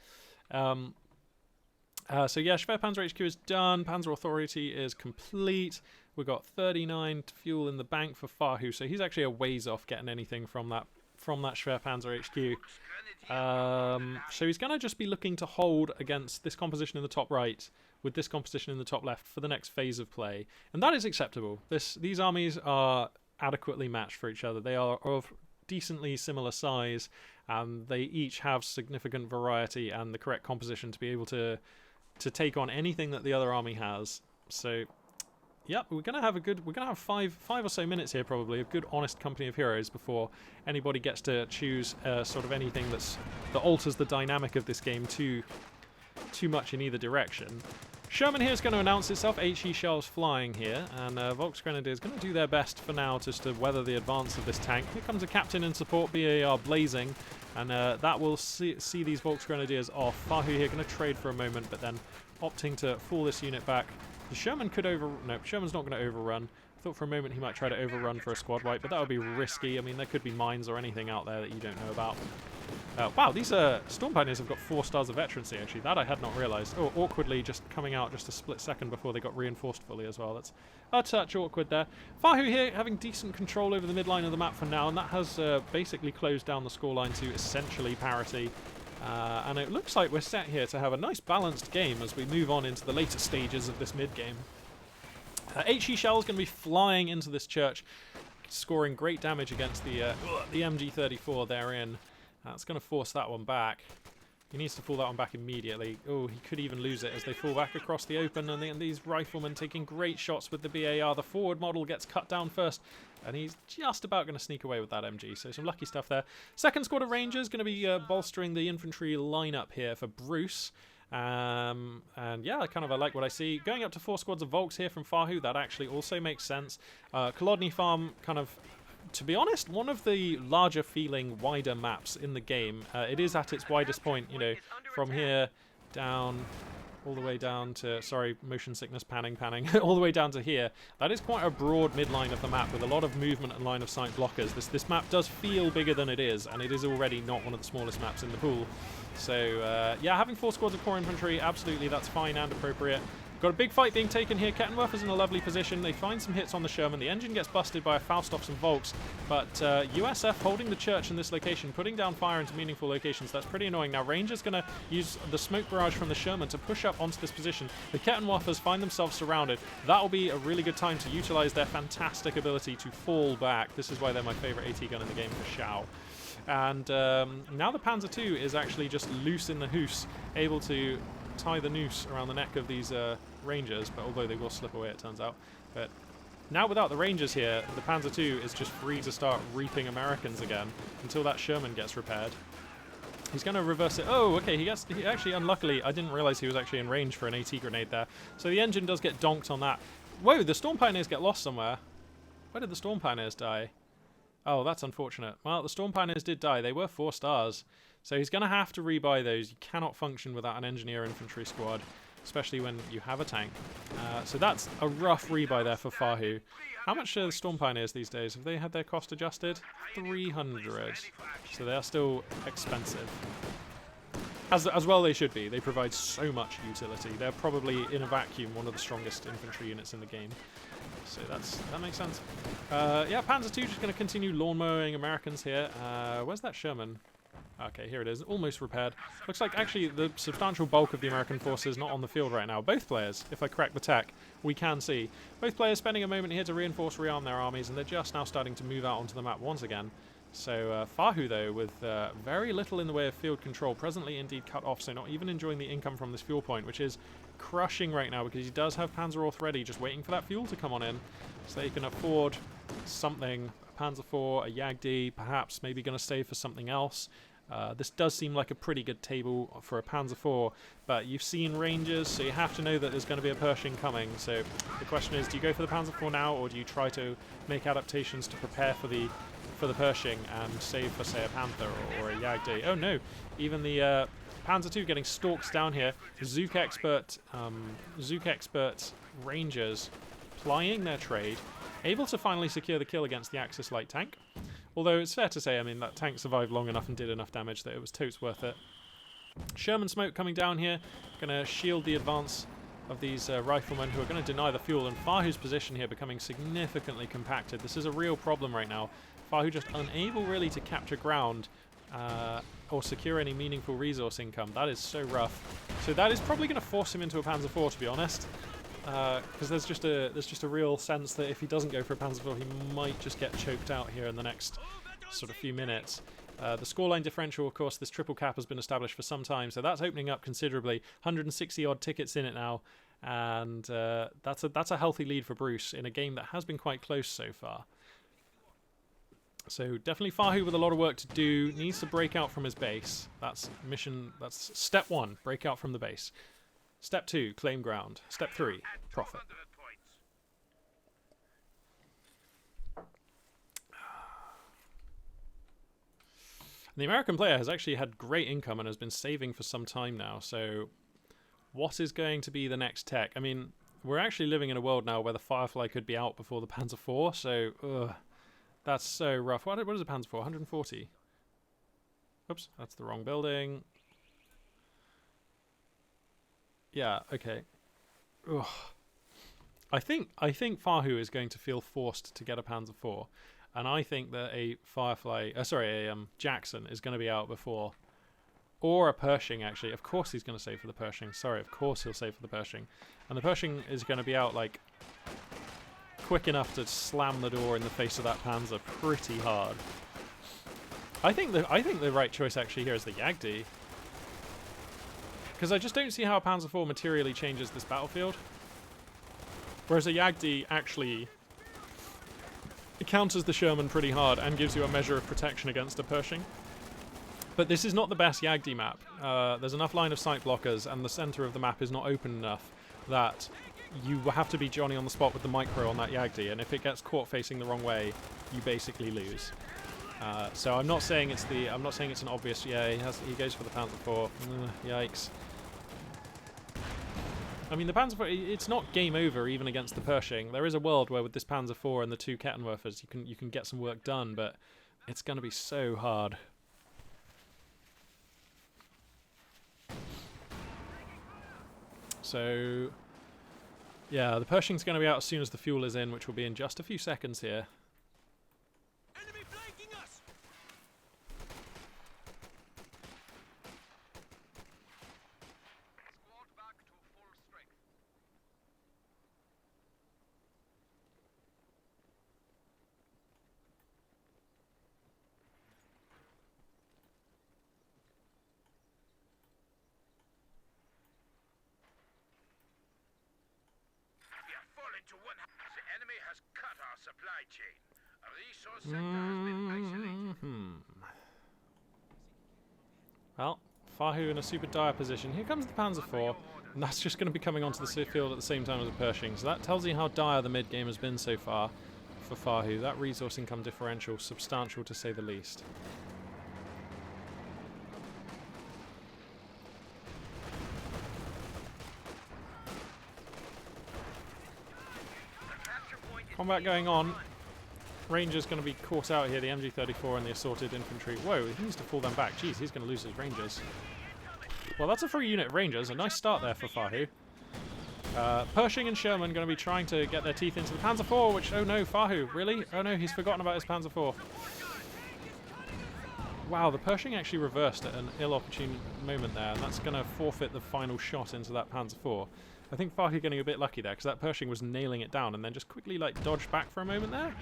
So yeah, Schwerpanzer HQ is done. Panzer Authority is complete. We've got 39 fuel in the bank for Fahu, so he's actually a ways off getting anything from that Schwerpanzer HQ. So he's going to just be looking to hold against this composition in the top right with this composition in the top left for the next phase of play. And that is acceptable. These armies are adequately matched for each other. They are of decently similar size, and they each have significant variety and the correct composition to be able to take on anything that the other army has. So yep, we're gonna have five or so minutes here probably of good honest company of heroes before anybody gets to choose sort of anything that alters the dynamic of this game too much in either direction. Sherman here is going to announce itself, HE shells flying here, and Volksgrenadier is going to do their best for now just to weather the advance of this tank. Here comes a captain in support, BAR blazing, and that will see these Volksgrenadiers off. Fahu here going to trade for a moment, but then opting to fall this unit back. The Sherman could no, Sherman's not going to overrun. I thought for a moment he might try to overrun for a squad wipe, but that would be risky. I mean, there could be mines or anything out there that you don't know about. Wow, these Storm Pioneers have got 4 stars of veterancy, actually. That I had not realised. Oh, awkwardly just coming out just a split second before they got reinforced fully as well. That's a touch awkward there. Fahu here having decent control over the midline of the map for now, and that has basically closed down the scoreline to essentially parity. And it looks like we're set here to have a nice balanced game as we move on into the later stages of this mid-game. HE Shell is going to be flying into this church, scoring great damage against the MG34 therein. That's going to force that one back. He needs to fall that one back immediately. Oh, he could even lose it as they fall back across the open, and these riflemen taking great shots with the BAR. The forward model gets cut down first, and he's just about going to sneak away with that MG, so some lucky stuff there. Second squad of Rangers going to be bolstering the infantry lineup here for Bruce. And yeah, I like what I see. Going up to 4 squads of Volks here from Fahu, that actually also makes sense. Kolodny Farm to be honest, one of the larger feeling wider maps in the game. It is at its widest point, you know, from here down all the way down to, sorry, motion sickness, panning, all the way down to here. That is quite a broad midline of the map with a lot of movement and line of sight blockers. This map does feel bigger than it is, and it is already not one of the smallest maps in the pool. So yeah, having 4 squads of core infantry, absolutely, that's fine and appropriate. Got a big fight being taken here. Kettenwerfer's in a lovely position. They find some hits on the Sherman. The engine gets busted by a Faustofs and Volks, but USF holding the church in this location, putting down fire into meaningful locations. That's pretty annoying. Now Rangers going to use the smoke barrage from the Sherman to push up onto this position. The Kettenwerfers find themselves surrounded. That'll be a really good time to utilize their fantastic ability to fall back. This is why they're my favorite AT gun in the game for Shao. And now the Panzer II is actually just loose in the hoose, able to tie the noose around the neck of these Rangers, but although they will slip away, it turns out. But now without the Rangers here, the Panzer II is just free to start reaping Americans again until that Sherman gets repaired. He's going to reverse it. Oh, okay, he actually, unluckily, I didn't realize he was actually in range for an AT grenade there. So the engine does get donked on that. Whoa, the Storm Pioneers get lost somewhere. Where did the Storm Pioneers die? Oh, that's unfortunate. Well, the Storm Pioneers did die. They were 4 stars. So he's going to have to rebuy those. You cannot function without an engineer infantry squad, especially when you have a tank. So that's a rough rebuy there for Fahu. How much are the Storm Pioneers these days? Have they had their cost adjusted? 300. So they are still expensive. As well they should be. They provide so much utility. They're probably, in a vacuum, one of the strongest infantry units in the game. So that makes sense. Yeah, Panzer II just going to continue lawn mowing Americans here. Where's that Sherman? Okay, here it is. Almost repaired. Looks like actually the substantial bulk of the American forces not on the field right now. Both players, if I correct the tech, we can see. Both players spending a moment here to reinforce, rearm their armies, and they're just now starting to move out onto the map once again. So Fahu, though, with very little in the way of field control, presently indeed cut off, so not even enjoying the income from this fuel point, which is crushing right now because he does have Panzerorth ready, just waiting for that fuel to come on in, so he can afford something, a Panzer IV, a Jagd, perhaps maybe going to save for something else. This does seem like a pretty good table for a Panzer IV, but you've seen Rangers, so you have to know that there's going to be a Pershing coming. So the question is, do you go for the Panzer IV now, or do you try to make adaptations to prepare for the Pershing and save for, say, a Panther or a Jagd? Oh no, even the Panzer II getting stalks down here. Zook expert Rangers plying their trade, able to finally secure the kill against the Axis light tank. Although it's fair to say, I mean, that tank survived long enough and did enough damage that it was totes worth it. Sherman smoke coming down here, going to shield the advance of these riflemen who are going to deny the fuel, and Fahu's position here becoming significantly compacted. This is a real problem right now. Fahu just unable really to capture ground or secure any meaningful resource income. That is so rough. So that is probably going to force him into a Panzer IV, to be honest. Because there's just a real sense that if he doesn't go for a Panzer IV, he might just get choked out here in the next sort of few minutes. The scoreline differential, of course, this triple cap has been established for some time, so that's opening up considerably. 160 odd tickets in it now, and that's a healthy lead for Bruce in a game that has been quite close so far. So definitely Fahu with a lot of work to do. Needs to break out from his base. That's step 1, break out from the base. Step 2, claim ground. Step 3, profit. The American player has actually had great income and has been saving for some time now, so what is going to be the next tech? I mean, we're actually living in a world now where the Firefly could be out before the Panzer IV, so that's so rough. What is a Panzer IV? 140? Oops, that's the wrong building. Yeah, okay. Ugh. I think Fahu is going to feel forced to get a Panzer IV, and I think that a Jackson is going to be out before, or a Pershing actually. Of course he's going to save for the Pershing. Sorry, of course he'll save for the Pershing, and the Pershing is going to be out like quick enough to slam the door in the face of that Panzer pretty hard. I think the right choice actually here is the Jagd. Because I just don't see how a Panzer IV materially changes this battlefield. Whereas a Jagd actually counters the Sherman pretty hard and gives you a measure of protection against a Pershing. But this is not the best Jagd map. There's enough line of sight blockers and the center of the map is not open enough that you have to be Johnny on the spot with the micro on that Jagd, and if it gets caught facing the wrong way, you basically lose. So I'm not saying it's an obvious. Yeah, he goes for the Panzer IV. Yikes. I mean, the Panzer IV, it's not game over even against the Pershing. There is a world where with this Panzer IV and the 2 Kettenwerfers, you can get some work done, but it's going to be so hard. So, yeah, the Pershing's going to be out as soon as the fuel is in, which will be in just a few seconds here. Enemy flanking us. Squad back to full strength. We have fallen to one. The enemy has cut our supply chain. A resource center has been isolated. Well, Fahu in a super dire position. Here comes the Panzer IV, and that's just going to be coming onto the field at the same time as the Pershing. So that tells you how dire the mid-game has been so far. for Fahu. That resource income differential, substantial to say the least. Combat going on. Rangers going to be caught out here, the MG34 and the assorted infantry. Whoa, he needs to pull them back. Jeez, he's going to lose his Rangers. Well, that's a free unit of Rangers. A nice start there for Fahu. Pershing and Sherman going to be trying to get their teeth into the Panzer IV, which, oh no, Fahu, really? Oh no, he's forgotten about his Panzer IV. Wow, the Pershing actually reversed at an ill-opportune moment there, and that's going to forfeit the final shot into that Panzer IV. I think Fahu getting a bit lucky there, because that Pershing was nailing it down and then just quickly like dodged back for a moment there.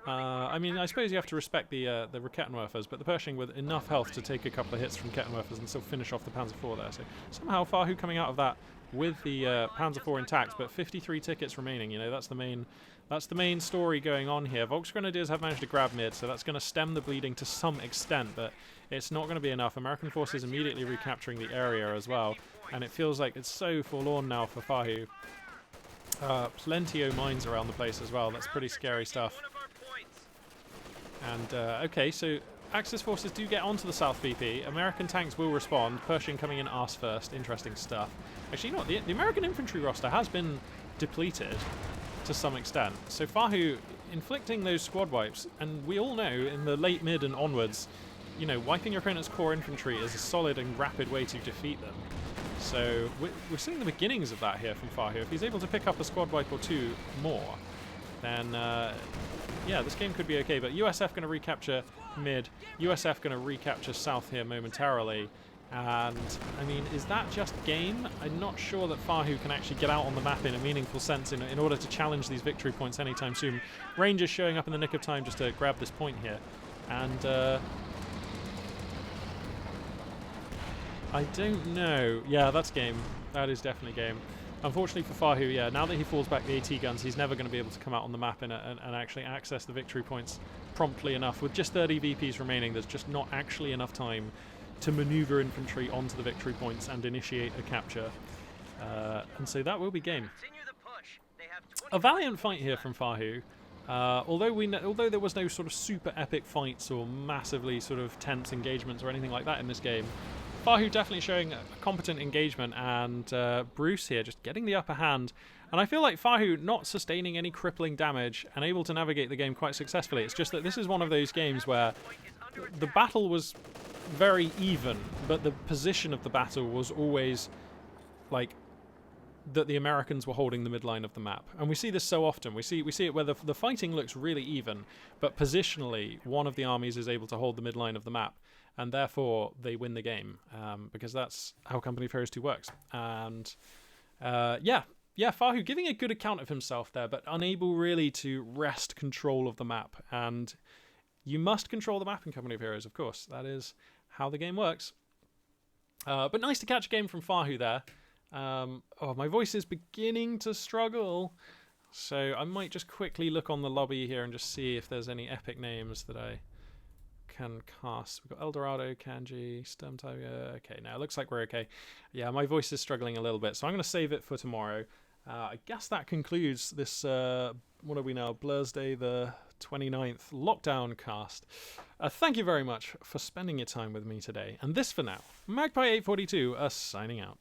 I mean, I suppose you have to respect the Kettenwerfers, but the Pershing with enough health to take a couple of hits from Kettenwerfers and still finish off the Panzer IV there. So somehow Fahu coming out of that with the Panzer IV intact, but 53 tickets remaining. You know, that's the main story going on here. Volksgrenadiers have managed to grab mid, so that's going to stem the bleeding to some extent, but it's not going to be enough. American forces immediately recapturing the area as well, and it feels like it's so forlorn now for Fahu. Plenty of mines around the place as well. That's pretty scary stuff. And, okay, so Axis forces do get onto the South VP. American tanks will respond. Pershing coming in arse first. Interesting stuff. Actually, you know what? The American infantry roster has been depleted to some extent. So Fahu inflicting those squad wipes, and we all know in the late mid and onwards, you know, wiping your opponent's core infantry is a solid and rapid way to defeat them. So we're seeing the beginnings of that here from Fahu. If he's able to pick up a squad wipe or two more, then yeah, this game could be okay. But USF going to recapture mid, USF going to recapture south here momentarily. And, I mean, is that just game? I'm not sure that Fahu can actually get out on the map in a meaningful sense in order to challenge these victory points anytime soon. Rangers showing up in the nick of time just to grab this point here. And, I don't know. Yeah, that's game. That is definitely game. Unfortunately for Fahu, yeah, now that he falls back the AT guns, he's never going to be able to come out on the map and actually access the victory points promptly enough. With just 30 VPs remaining, there's just not actually enough time to maneuver infantry onto the victory points and initiate a capture. And so that will be game. A valiant fight here from Fahu. Although there was no sort of super epic fights or massively sort of tense engagements or anything like that in this game, Fahu definitely showing a competent engagement, and Bruce here just getting the upper hand. And I feel like Fahu not sustaining any crippling damage and able to navigate the game quite successfully. It's just that this is one of those games where the battle was very even, but the position of the battle was always like that the Americans were holding the midline of the map. And we see this so often. We see it where the fighting looks really even, but positionally one of the armies is able to hold the midline of the map, and therefore they win the game, because that's how Company of Heroes 2 works. And yeah, Fahu giving a good account of himself there, but unable really to wrest control of the map. And you must control the map in Company of Heroes, of course. That is how the game works. But nice to catch a game from Fahu there. Oh, my voice is beginning to struggle, so I might just quickly look on the lobby here and just see if there's any epic names that I can cast. We've got Eldorado, Kanji, Sturm Tiger. Okay, now it looks like we're okay. Yeah, my voice is struggling a little bit, so I'm going to save it for tomorrow. I guess that concludes this, what are we now, Blursday the 29th lockdown cast. Thank you very much for spending your time with me today, and this for now, Magpie842 signing out.